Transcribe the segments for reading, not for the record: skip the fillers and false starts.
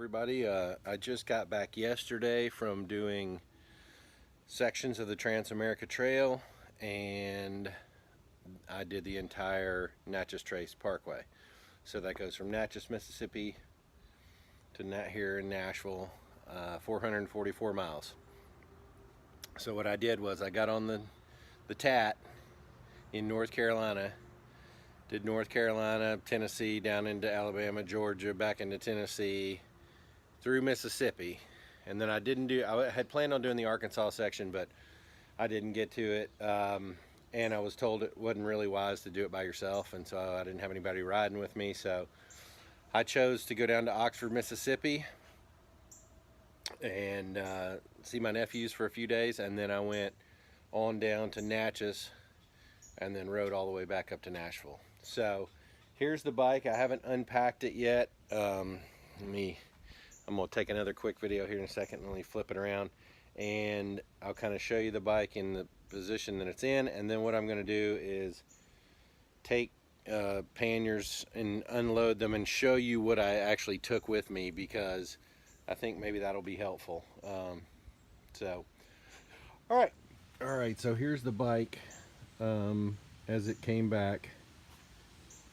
everybody. I just got back yesterday from doing sections of the Trans-America Trail, and I did the entire Natchez Trace Parkway. So that goes from Natchez, Mississippi to here in Nashville, 444 miles. So what I did was I got on the TAT in North Carolina, did North Carolina, Tennessee, down into Alabama, Georgia, back into Tennessee, through Mississippi. And then I had planned on doing the Arkansas section, but I didn't get to it. And I was told it wasn't really wise to do it by yourself, and so I didn't have anybody riding with me. So I chose to go down to Oxford, Mississippi, and see my nephews for a few days. And then I went on down to Natchez, and then rode all the way back up to Nashville. So here's the bike. I haven't unpacked it yet. I'm gonna take another quick video here in a second. Let me flip it around, and I'll kind of show you the bike in the position that it's in. And then what I'm gonna do is take panniers and unload them and show you what I actually took with me, because I think maybe that'll be helpful. So all right, so here's the bike as it came back.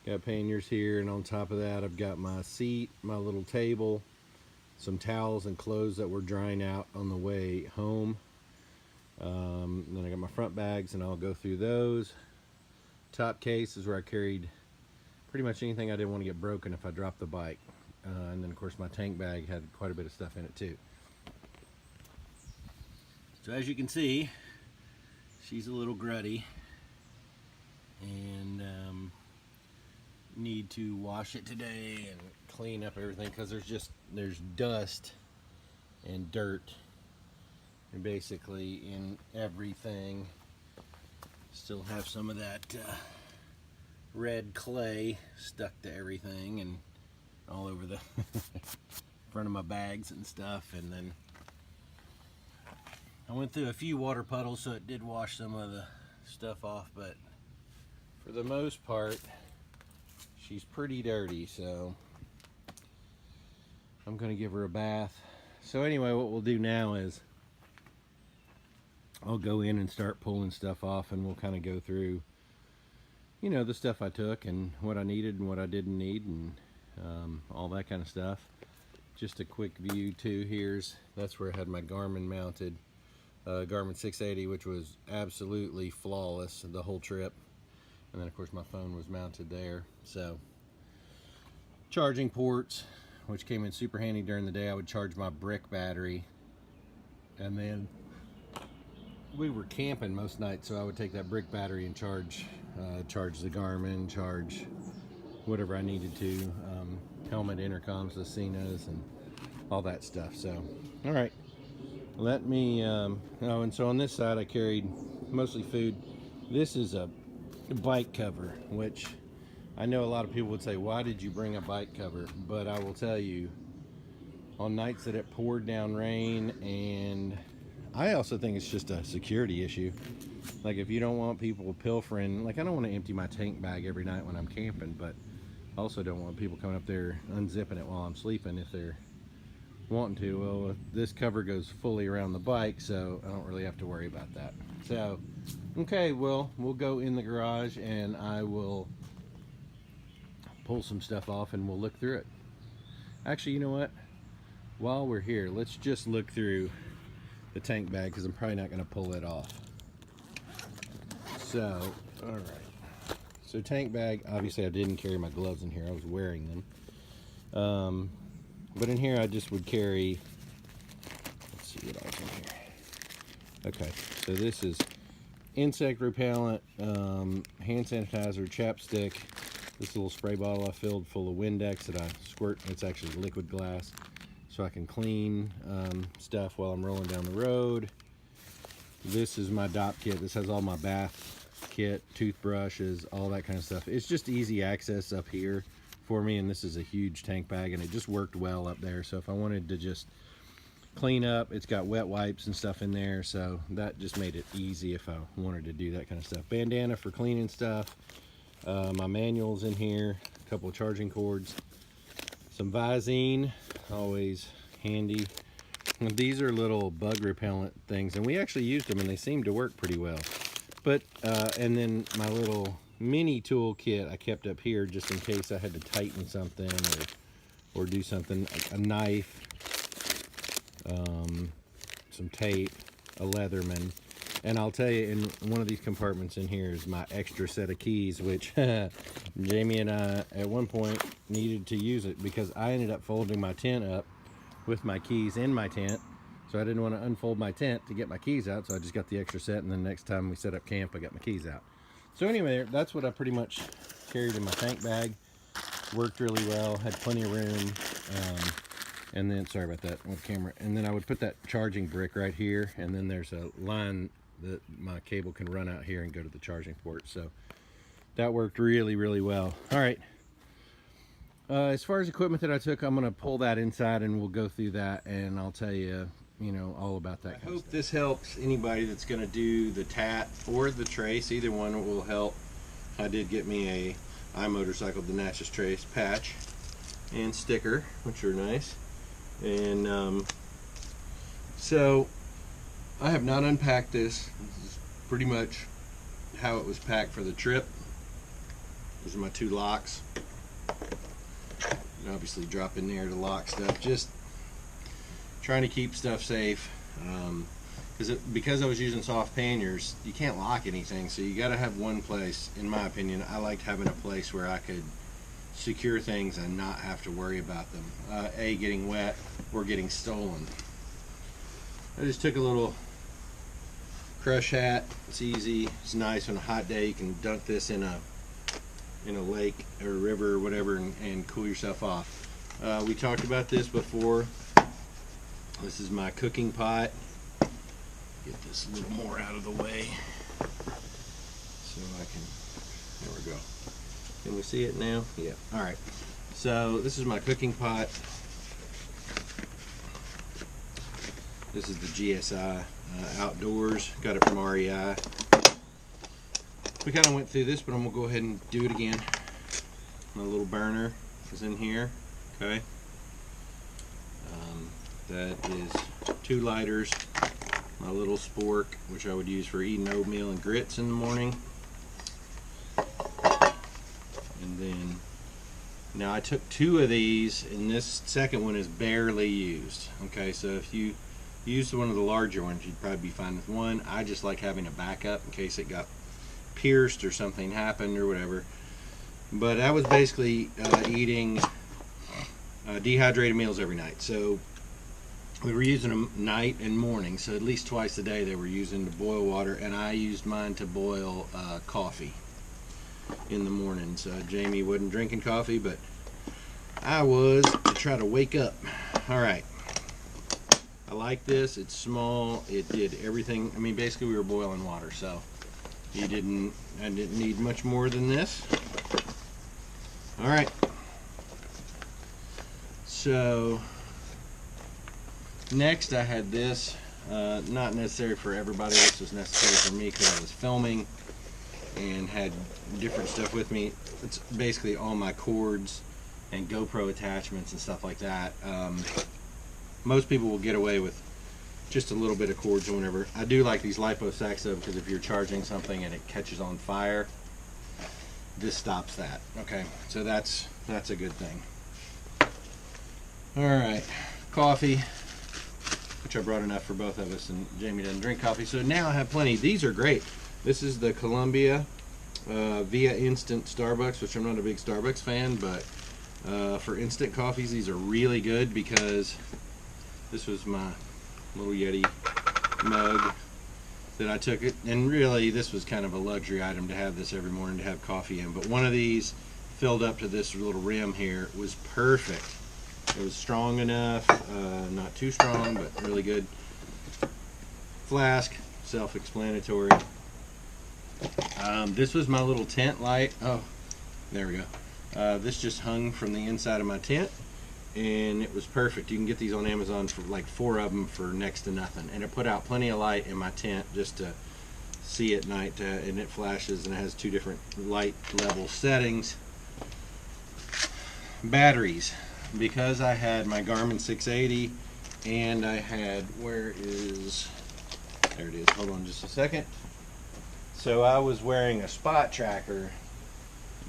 Got panniers here, and on top of that I've got my seat, my little table, some towels and clothes that were drying out on the way home. Then I got my front bags, and I'll go through those. Top case is where I carried pretty much anything I didn't want to get broken if I dropped the bike. And then of course my tank bag had quite a bit of stuff in it too. So as you can see, she's a little gruddy, and need to wash it today and clean up everything, because there's dust and dirt and basically in everything. Still have some of that red clay stuck to everything and all over the front of my bags and stuff. And then I went through a few water puddles, so it did wash some of the stuff off, but for the most part she's pretty dirty, so I'm gonna give her a bath. So anyway, what we'll do now is I'll go in and start pulling stuff off, and we'll kind of go through, you know, the stuff I took and what I needed and what I didn't need, and all that kind of stuff. Just a quick view too. That's where I had my Garmin mounted, Garmin 680, which was absolutely flawless the whole trip. And then of course my phone was mounted there. So charging ports, which came in super handy during the day. I would charge my brick battery, and then we were camping most nights, so I would take that brick battery and charge the Garmin, charge whatever I needed to, helmet, intercoms, the Cenas, and all that stuff. So all right, let me and so on this side I carried mostly food. This is a bike cover, which I know a lot of people would say, why did you bring a bike cover? But I will tell you, on nights that it poured down rain, and I also think it's just a security issue. Like, if you don't want people pilfering, like, I don't want to empty my tank bag every night when I'm camping, but I also don't want people coming up there unzipping it while I'm sleeping if they're wanting to. Well, this cover goes fully around the bike, so I don't really have to worry about that. So okay, well, we'll go in the garage and I will pull some stuff off and we'll look through it. Actually, you know what, while we're here, let's just look through the tank bag, because I'm probably not going to pull it off. So all right, so tank bag, obviously I didn't carry my gloves in here, I was wearing them. But in here I just would carry, let's see what else in here. Okay, so this is insect repellent, hand sanitizer, chapstick, this little spray bottle I filled full of Windex that I squirt. It's actually liquid glass, so I can clean stuff while I'm rolling down the road. This is my DOP kit. This has all my bath kit, toothbrushes, all that kind of stuff. It's just easy access up here for me, and this is a huge tank bag, and it just worked well up there. So if I wanted to just clean up, it's got wet wipes and stuff in there, so that just made it easy if I wanted to do that kind of stuff. Bandana for cleaning stuff, my manual's in here, a couple of charging cords, Some Visine, always handy. And these are little bug repellent things, and we actually used them and they seem to work pretty well. But and then my little mini tool kit I kept up here just in case I had to tighten something or do something. A knife, some tape, a Leatherman, and I'll tell you, in one of these compartments in here is my extra set of keys, which Jamie and I at one point needed to use it because I ended up folding my tent up with my keys in my tent, so I didn't want to unfold my tent to get my keys out, so I just got the extra set, and then next time we set up camp I got my keys out. So anyway, that's what I pretty much carried in my tank bag. Worked really well, had plenty of room. And then, sorry about that with the camera, and then I would put that charging brick right here, and then there's a line that my cable can run out here and go to the charging port. So that worked really, really well. All right, as far as equipment that I took, I'm gonna pull that inside and we'll go through that, and I'll tell you, all about that. I hope this helps anybody that's gonna do the tat or the trace. Either one will help. I did get me a iMotorcycle, the Natchez trace patch and sticker, which are nice. And so I have not unpacked this. This is pretty much how it was packed for the trip. These are my two locks. And obviously drop in there to lock stuff. Just trying to keep stuff safe. Because I was using soft panniers, you can't lock anything, so you got to have one place. In my opinion, I liked having a place where I could secure things and not have to worry about them. A, getting wet or getting stolen. I just took a little crush hat. It's easy. It's nice on a hot day. You can dunk this in a lake or a river or whatever and cool yourself off. We talked about this before. This is my cooking pot. Get this a little more out of the way so I can, there we go. Can we see it now? Yeah. All right. So this is my cooking pot. This is the GSI Outdoors. Got it from REI. We kind of went through this, but I'm gonna go ahead and do it again. My little burner is in here. Okay. That is 2 lighters. My little spork, which I would use for eating oatmeal and grits in the morning. And then, now I took 2 of these, and this second one is barely used. Okay, so if you used one of the larger ones, you'd probably be fine with 1. I just like having a backup in case it got pierced or something happened or whatever. But I was basically eating dehydrated meals every night. So we were using them night and morning, so at least twice a day they were using to boil water, and I used mine to boil coffee in the mornings. Jamie wasn't drinking coffee, but I was, to try to wake up. All right, I like this. It's small. It did everything. I mean, basically we were boiling water, so I didn't need much more than this. All right, so next I had this, not necessary for everybody. This was necessary for me because I was filming and had different stuff with me. It's basically all my cords and GoPro attachments and stuff like that. Most people will get away with just a little bit of cords or whatever. I do like these lipo sacks though, because if you're charging something and it catches on fire, this stops that. Okay, so that's a good thing. All right, coffee, which I brought enough for both of us, and Jamie doesn't drink coffee, so now I have plenty. These are great. This is the Columbia Via Instant Starbucks, which I'm not a big Starbucks fan, but for instant coffees, these are really good because this was my little Yeti mug that I took it, and really this was kind of a luxury item to have this every morning to have coffee in, but one of these filled up to this little rim here was perfect. It was strong enough, not too strong, but really good. Flask, self-explanatory. This was my little tent light. Oh, there we go. This just hung from the inside of my tent, and it was perfect. You can get these on Amazon for like 4 of them for next to nothing, and it put out plenty of light in my tent just to see at night, and it flashes, and it has 2 different light level settings. Batteries. because I had my Garmin 680 and I had, there it is, hold on just a second. So I was wearing a spot tracker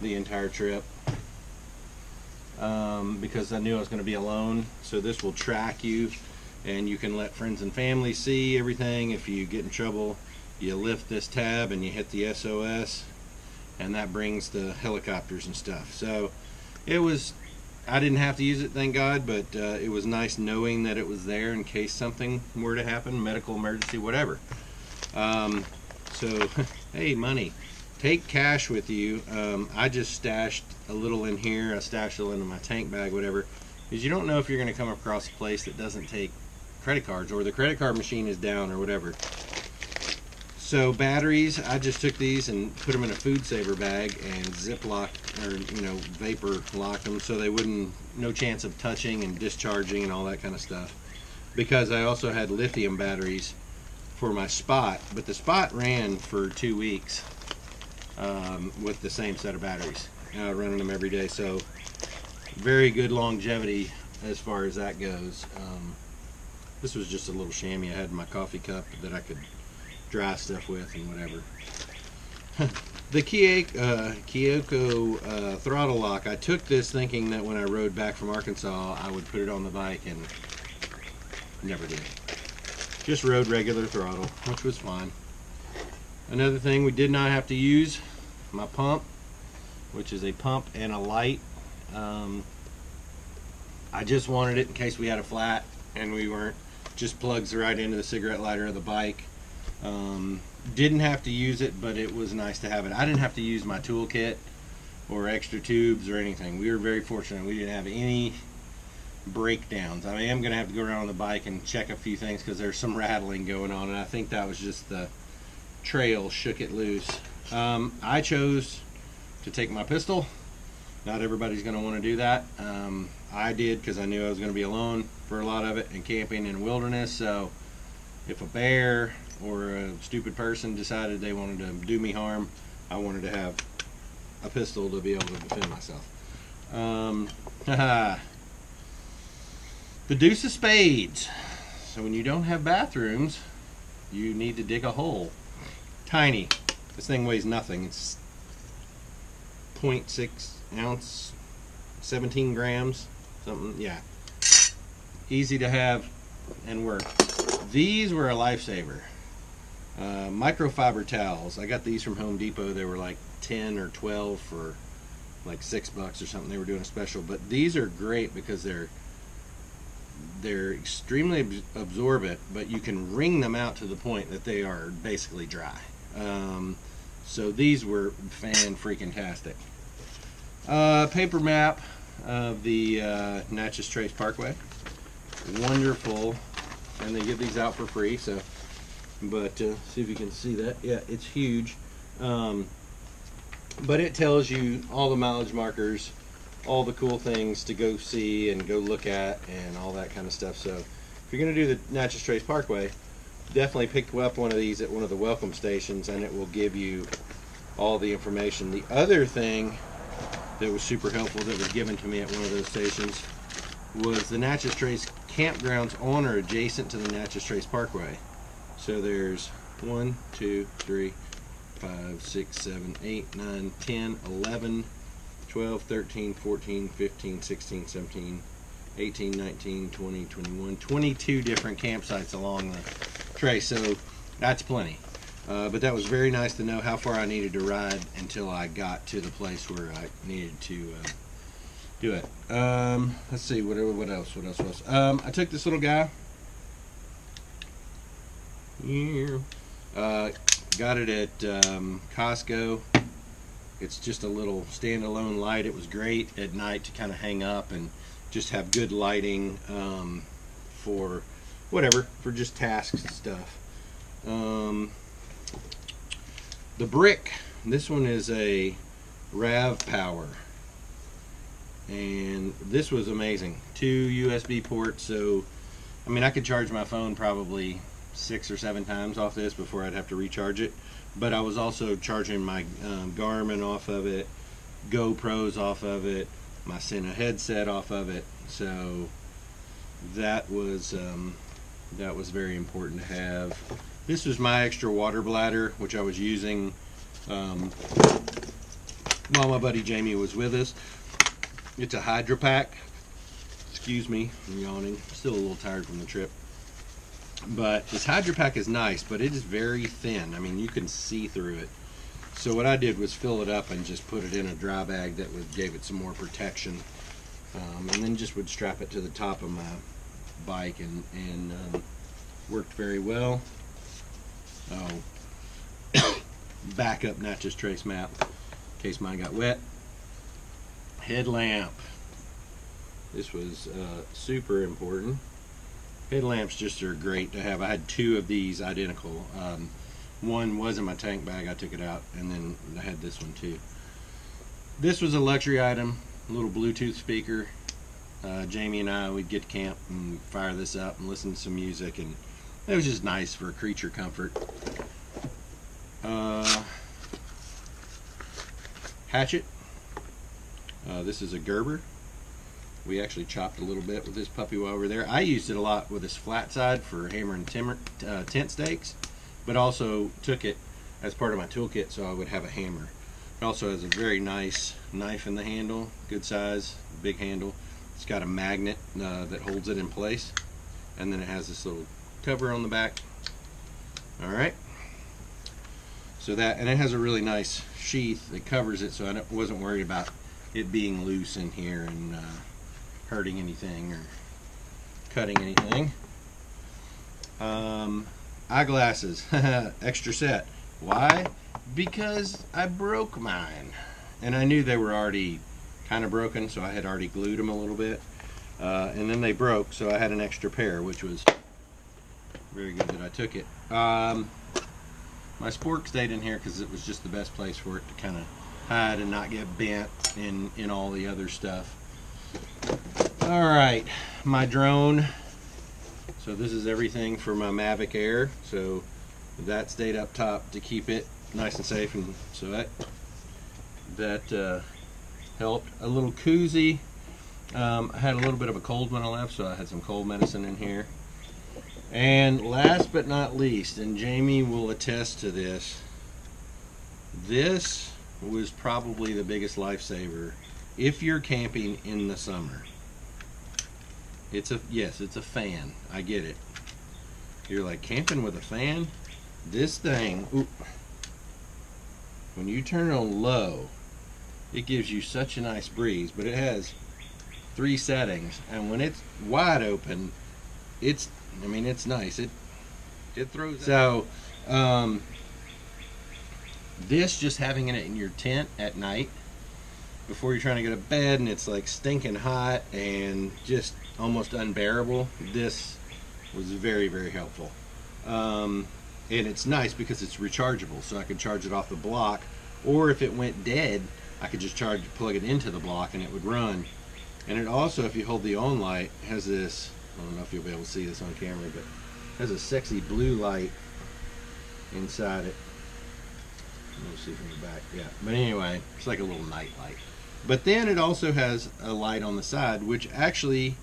the entire trip because I knew I was going to be alone. So this will track you, and you can let friends and family see everything. If you get in trouble, you lift this tab and you hit the SOS, and that brings the helicopters and stuff. So it was, I didn't have to use it, thank God, but it was nice knowing that it was there in case something were to happen, medical emergency, whatever. So hey, money, take cash with you. I just stashed a little in here. I stashed a little in my tank bag, whatever, because you don't know if you're going to come across a place that doesn't take credit cards, or the credit card machine is down, or whatever. So batteries, I just took these and put them in a food saver bag and Ziploc, or vapor locked them so they wouldn't, no chance of touching and discharging and all that kind of stuff. Because I also had lithium batteries for my Spot, but the Spot ran for 2 weeks with the same set of batteries, running them every day. So very good longevity as far as that goes. This was just a little chamois I had in my coffee cup that I could dry stuff with and whatever. The Kyoko throttle lock, I took this thinking that when I rode back from Arkansas I would put it on the bike, and never did. Just rode regular throttle, which was fine. Another thing we did not have to use, my pump, which is a pump and a light. I just wanted it in case we had a flat and we weren't, just plugs right into the cigarette lighter of the bike. Didn't have to use it, but it was nice to have it. I didn't have to use my toolkit or extra tubes or anything. We were very fortunate. We didn't have any breakdowns. I am going to have to go around on the bike and check a few things because there's some rattling going on, and I think that was just the trail shook it loose. I chose to take my pistol. Not everybody's going to want to do that. I did because I knew I was going to be alone for a lot of it and camping in the wilderness. So if a bear or a stupid person decided they wanted to do me harm, I wanted to have a pistol to be able to defend myself. The deuce of spades. So when you don't have bathrooms, you need to dig a hole. Tiny. This thing weighs nothing. It's 0.6 ounce, 17 grams, something, yeah. Easy to have and work. These were a lifesaver. Microfiber towels. I got these from Home Depot. They were like 10 or 12 for like $6 or something. They were doing a special, but these are great because they're extremely absorbent, but you can wring them out to the point that they are basically dry. So these were fan-freaking-tastic. Paper map of the Natchez Trace Parkway. Wonderful, and they give these out for free. So, but see if you can see that. Yeah, it's huge. But it tells you all the mileage markers, all the cool things to go see and go look at, and all that kind of stuff. So, if you're going to do the Natchez Trace Parkway, definitely pick up one of these at one of the welcome stations, and it will give you all the information. The other thing that was super helpful that was given to me at one of those stations was the Natchez Trace campgrounds on or adjacent to the Natchez Trace Parkway. So there's 1, 2, 3, 5, 6, 7, 8, 9, 10, 11, 12, 13, 14, 15, 16, 17, 18, 19, 20, 21, 22 different campsites along the trace. So that's plenty. But that was very nice to know how far I needed to ride until I got to the place where I needed to do it. Let's see, what else? I took this little guy. Got it at Costco. It's just a little standalone light. It was great at night to kind of hang up and just have good lighting for whatever, for just tasks and stuff. The brick, this one is a RAV power, and this was amazing. 2 USB ports, so I mean I could charge my phone probably 6 or 7 times off this before I'd have to recharge it. But I was also charging my Garmin off of it, GoPros off of it, my Sena headset off of it, So that was very important to have. This was my extra water bladder, which I was using while my buddy Jamie was with us. It's a Hydro Pack. Excuse me, I'm yawning. Still a little tired from the trip. But this Hydro Pack is nice, but it is very thin. I mean, you can see through it. So what I did was fill it up and just put it in a dry bag that gave it some more protection. And then just would strap it to the top of my bike, and worked very well. Oh, backup Natchez trace map in case mine got wet. Headlamp. This was super important. Headlamps just are great to have. I had two of these identical. One was in my tank bag, I took it out, and then I had this one too. This was a luxury item, a little Bluetooth speaker. Jamie and I, we'd get to camp and fire this up and listen to some music, and it was just nice for creature comfort. Hatchet. This is a Gerber. We actually chopped a little bit with this puppy while we were there. I used it a lot with this flat side for hammering tent stakes, but also took it as part of my toolkit so I would have a hammer. It also has a very nice knife in the handle, good size, big handle. It's got a magnet that holds it in place, and then it has this little cover on the back. All right. So that, and it has a really nice sheath that covers it, so I wasn't worried about it being loose in here and hurting anything or cutting anything. Eyeglasses, extra set. Why? Because I broke mine, and I knew they were already kind of broken, so I had already glued them a little bit, and then they broke, so I had an extra pair, which was very good that I took it. My spork stayed in here because it was just the best place for it to kind of hide and not get bent in all the other stuff. All right, my drone. So this is everything for my Mavic Air. So that stayed up top to keep it nice and safe, and so that helped. A little koozie. I had a little bit of a cold when I left, so I had some cold medicine in here. And last but not least, and Jamie will attest to this, this was probably the biggest lifesaver if you're camping in the summer. It's a fan. I get it. You're like, camping with a fan? This thing, ooh, when you turn it on low, it gives you such a nice breeze, but it has 3 settings, and when it's wide open, it's nice. It throws. So, this, just having it in your tent at night before you're trying to go to bed and it's like stinking hot and just almost unbearable, this was very, very helpful. And it's nice because it's rechargeable, so I could charge it off the block, or if it went dead, I could just plug it into the block and it would run. And it also, if you hold the on light, has this, I don't know if you'll be able to see this on camera, but it has a sexy blue light inside it. Let me see from the back. Yeah, but anyway, it's like a little night light. But then it also has a light on the side, which actually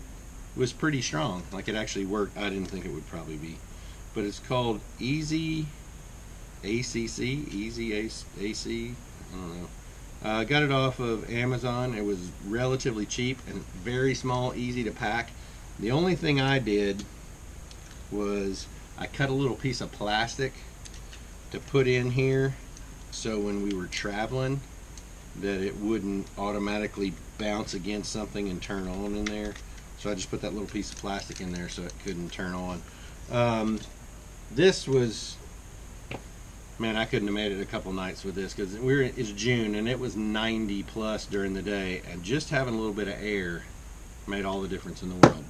was pretty strong. Like, it actually worked. I didn't think it would probably be, but it's called Easy ACC, Easy AC. I don't know. Got it off of Amazon. It was relatively cheap and very small, easy to pack. The only thing I did was I cut a little piece of plastic to put in here, so when we were traveling, that it wouldn't automatically bounce against something and turn on in there. So I just put that little piece of plastic in there so it couldn't turn on. This was, man, I couldn't have made it a couple nights with this, because it's June and it was 90 plus during the day, and just having a little bit of air made all the difference in the world.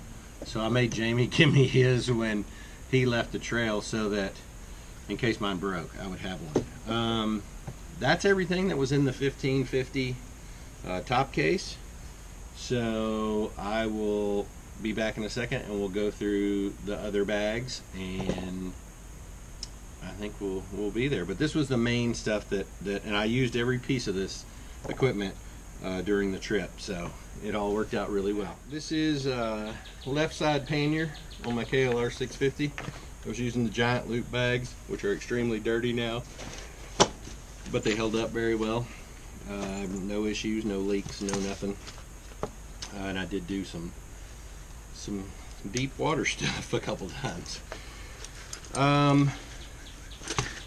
So I made Jamie give me his when he left the trail, so that in case mine broke, I would have one. That's everything that was in the 1550 top case. So I will be back in a second and we'll go through the other bags, and I think we'll be there. But this was the main stuff that and I used every piece of this equipment during the trip. So it all worked out really well. This is left side pannier on my KLR 650. I was using the giant loop bags, which are extremely dirty now, but they held up very well. No issues, no leaks, no nothing. And I did do some deep water stuff a couple times.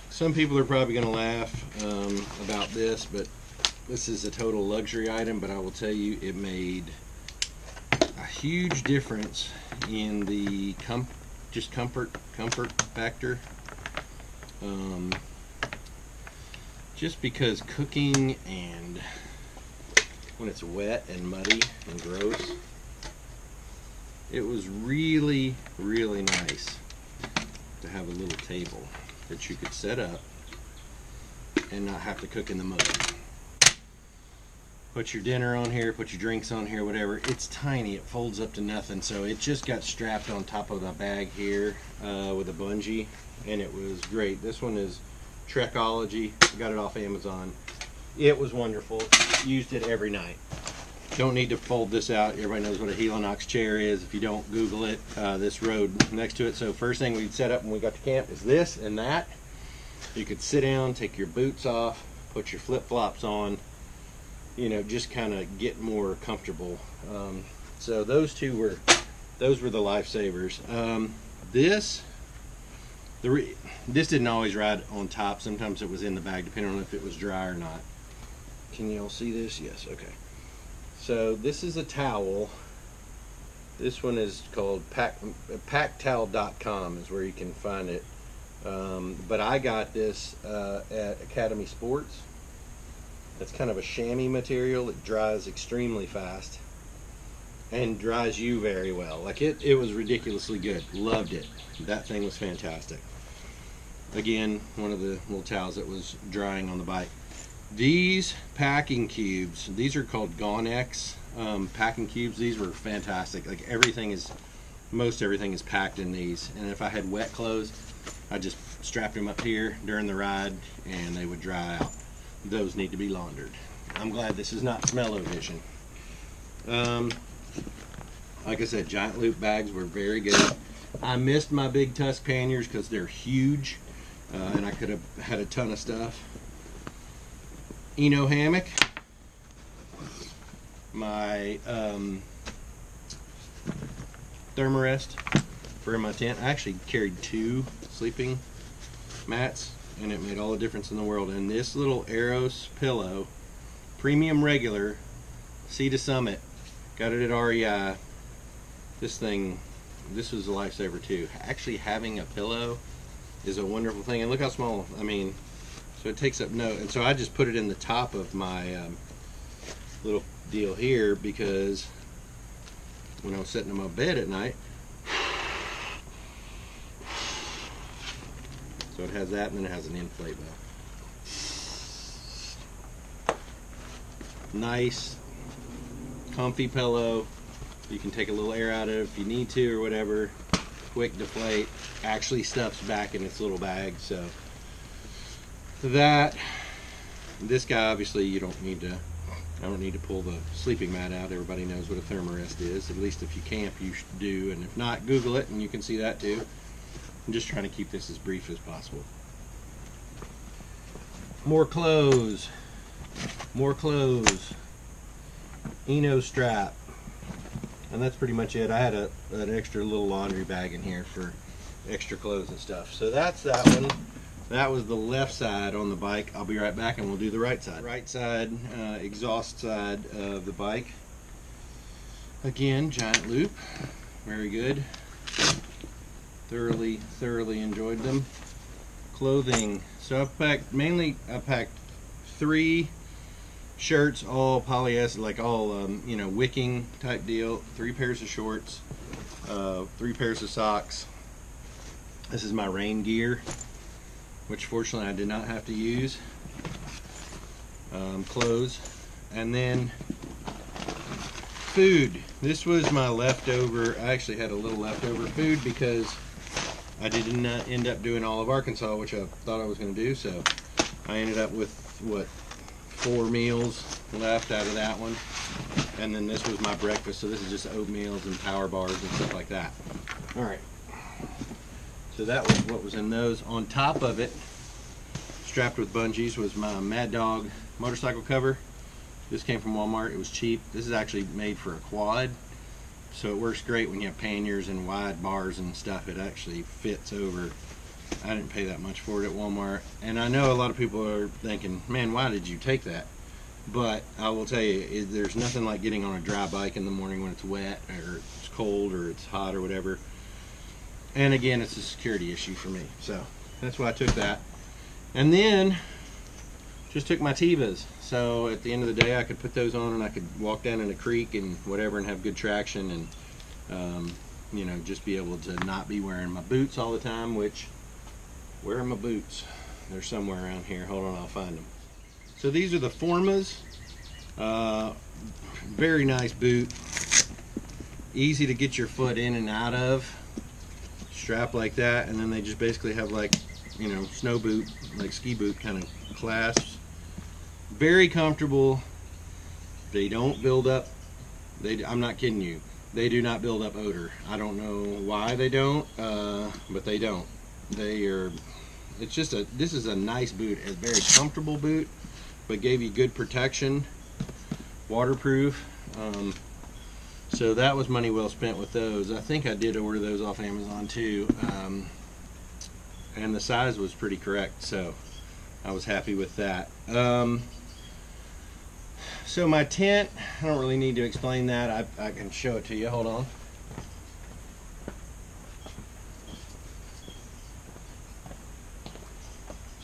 Some people are probably going to laugh about this, but this is a total luxury item, but I will tell you it made a huge difference in the comfort factor. Just because cooking and when it's wet and muddy and gross, it was really, really nice to have a little table that you could set up and not have to cook in the mud. Put your dinner on here, put your drinks on here, whatever. It's tiny, it folds up to nothing, so it just got strapped on top of the bag here with a bungee, and it was great. This one is Trekology. Got it off Amazon. It was wonderful. Used it every night. Don't need to fold this out. Everybody knows what a Helinox chair is. If you don't, Google it. This road next to it. So first thing we'd set up when we got to camp is this and that. You could sit down, take your boots off, put your flip-flops on, you know, just kind of get more comfortable. So those were the lifesavers. This didn't always ride on top. Sometimes it was in the bag, depending on if it was dry or not. Can you all see this? Yes, okay. So this is a towel. This one is called packtowel.com is where you can find it. But I got this at Academy Sports. It's kind of a chamois material. It dries extremely fast and dries you very well. Like it was ridiculously good. Loved it. That thing was fantastic. Again, one of the little towels that was drying on the bike. These packing cubes, these are called Gonex packing cubes. These were fantastic. Like most everything is packed in these. And if I had wet clothes, I just strapped them up here during the ride and they would dry out. Those need to be laundered. I'm glad this is not smell-o-vision. Like I said, giant loop bags were very good. I missed my big tusk panniers because they're huge, and I could have had a ton of stuff. Eno hammock. My thermarest for my tent. I actually carried 2 sleeping mats, and it made all the difference in the world. And this little Eros pillow, premium regular, Sea to Summit, got it at REI. This was a lifesaver too. Actually having a pillow is a wonderful thing, and look how small, I mean, so it takes up and so I just put it in the top of my little deal here, because when I was sitting in my bed at night, so it has that, and then it has an inflate bow. Nice, comfy pillow. You can take a little air out of it if you need to or whatever. Quick deflate. Actually stuffs back in its little bag. So this guy, obviously I don't need to pull the sleeping mat out. Everybody knows what a thermarest is. At least if you camp, you should do. And if not, Google it and you can see that too. I'm just trying to keep this as brief as possible. More clothes. Eno strap. And that's pretty much it. I had an extra little laundry bag in here for extra clothes and stuff. So that's that one. That was the left side on the bike. I'll be right back and we'll do the right side. Right side, exhaust side of the bike. Again, giant loop. Very good. Thoroughly enjoyed them. Clothing. So I packed 3 shirts, all polyester, like all wicking type deal. 3 pairs of shorts, 3 pairs of socks. This is my rain gear, which fortunately I did not have to use. Clothes, and then food. This was my leftover. I actually had a little leftover food because I didn't end up doing all of Arkansas, which I thought I was going to do. So I ended up with what, 4 meals left out of that one. And then this was my breakfast, so this is just oatmeals and power bars and stuff like that. All right. So that was what was in those. On top of it, strapped with bungees, was my Mad Dog motorcycle cover. This came from Walmart. It was cheap. This is actually made for a quad, so it works great when you have panniers and wide bars and stuff. It actually fits over. I didn't pay that much for it at Walmart. And I know a lot of people are thinking, man, why did you take that? But I will tell you, there's nothing like getting on a dry bike in the morning when it's wet or it's cold or it's hot or whatever. And again, it's a security issue for me, so that's why I took that. And then just took my Tevas, so at the end of the day I could put those on and I could walk down in a creek and whatever and have good traction, and you know, just be able to not be wearing my boots all the time. Which, where are my boots? They're somewhere around here. Hold on, I'll find them. So these are the Formas. Very nice boot, easy to get your foot in and out of. Strap like that, and then they just basically have, like, you know, snow boot, like ski boot kind of clasps. Very comfortable. They don't build up, I'm not kidding you, they do not build up odor. I don't know why they don't, but they don't. They are, it's just this is a nice boot, a very comfortable boot, but gave you good protection, waterproof. So that was money well spent with those. I think I did order those off Amazon too, and the size was pretty correct, so I was happy with that. So my tent, I don't really need to explain that. I can show it to you. Hold on.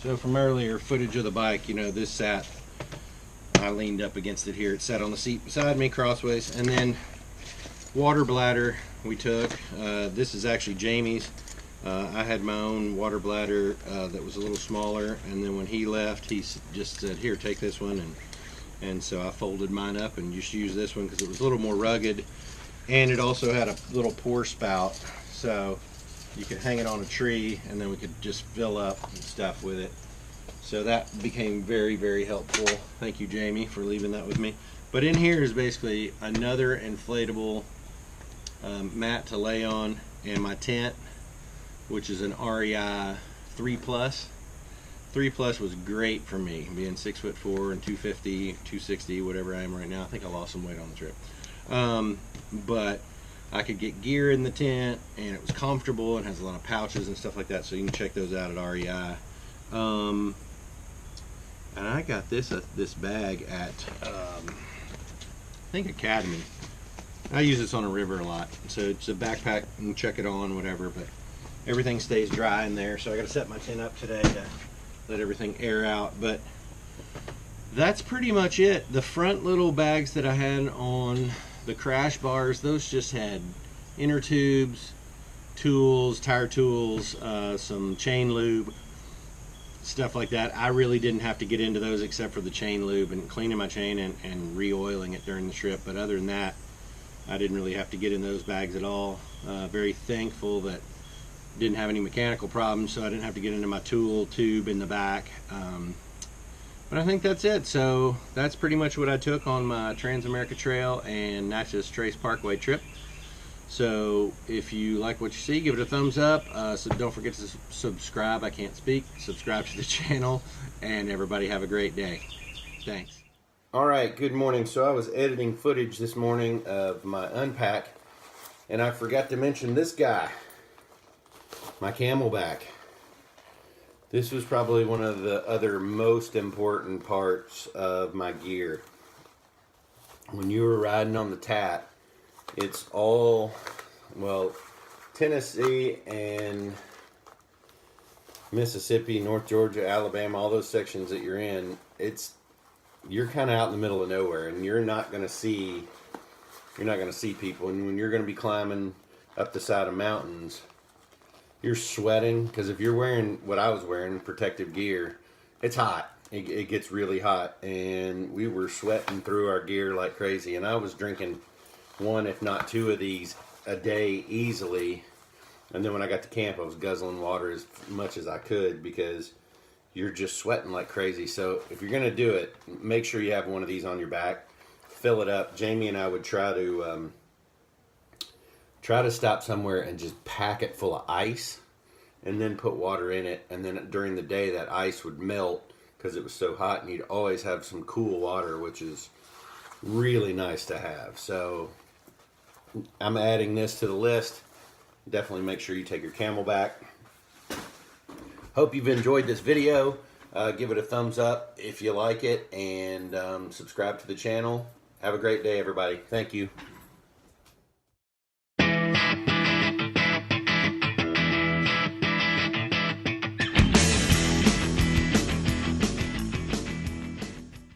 So from earlier footage of the bike, you know, this sat, I leaned up against it here. It sat on the seat beside me crossways. And then water bladder we took. This is actually Jamie's. I had my own water bladder that was a little smaller, and then when he left, he just said, here, take this one, and so I folded mine up and just used this one because it was a little more rugged, and it also had a little pour spout, so you could hang it on a tree and then we could just fill up stuff with it. So that became very, very helpful. Thank you, Jamie, for leaving that with me. But in here is basically another inflatable mat to lay on, and my tent, which is an REI 3 Plus. 3 Plus was great for me, being 6'4" and 250, 260, whatever I am right now. I think I lost some weight on the trip. But I could get gear in the tent, and it was comfortable and has a lot of pouches and stuff like that, so you can check those out at REI. And I got this bag at I think Academy. I use this on a river a lot, so it's a backpack and check it on, whatever, but everything stays dry in there. So I got to set my tent up today to let everything air out. But that's pretty much it. The front little bags that I had on the crash bars, those just had inner tubes, tools, tire tools, some chain lube, stuff like that. I really didn't have to get into those except for the chain lube and cleaning my chain and re-oiling it during the trip. But other than that, I didn't really have to get in those bags at all. Very thankful that didn't have any mechanical problems, so I didn't have to get into my tool tube in the back. But I think that's it. So that's pretty much what I took on my Trans-America Trail and Natchez Trace Parkway trip. So if you like what you see, give it a thumbs up. So don't forget to subscribe. I can't speak. Subscribe to the channel, and everybody have a great day. Thanks. All right, good morning. So I was editing footage this morning of my Unpack, and I forgot to mention this guy, my Camelback. This was probably one of the other most important parts of my gear. When you were riding on the Tat, it's all, well, Tennessee and Mississippi, North Georgia, Alabama, all those sections that you're in, you're kind of out in the middle of nowhere, and you're not going to see people. And when you're going to be climbing up the side of mountains, you're sweating, because if you're wearing what I was wearing, protective gear, it's hot. It gets really hot, and we were sweating through our gear like crazy. And I was drinking one, if not two of these a day easily. And then when I got to camp, I was guzzling water as much as I could, because you're just sweating like crazy. So if you're gonna do it, make sure you have one of these on your back. Fill it up. Jamie and I would try to stop somewhere and just pack it full of ice, and then put water in it. And then during the day, that ice would melt because it was so hot, and you'd always have some cool water, which is really nice to have. So I'm adding this to the list. Definitely make sure you take your Camelback. Hope you've enjoyed this video. Give it a thumbs up if you like it, and subscribe to the channel. Have a great day, everybody. Thank you.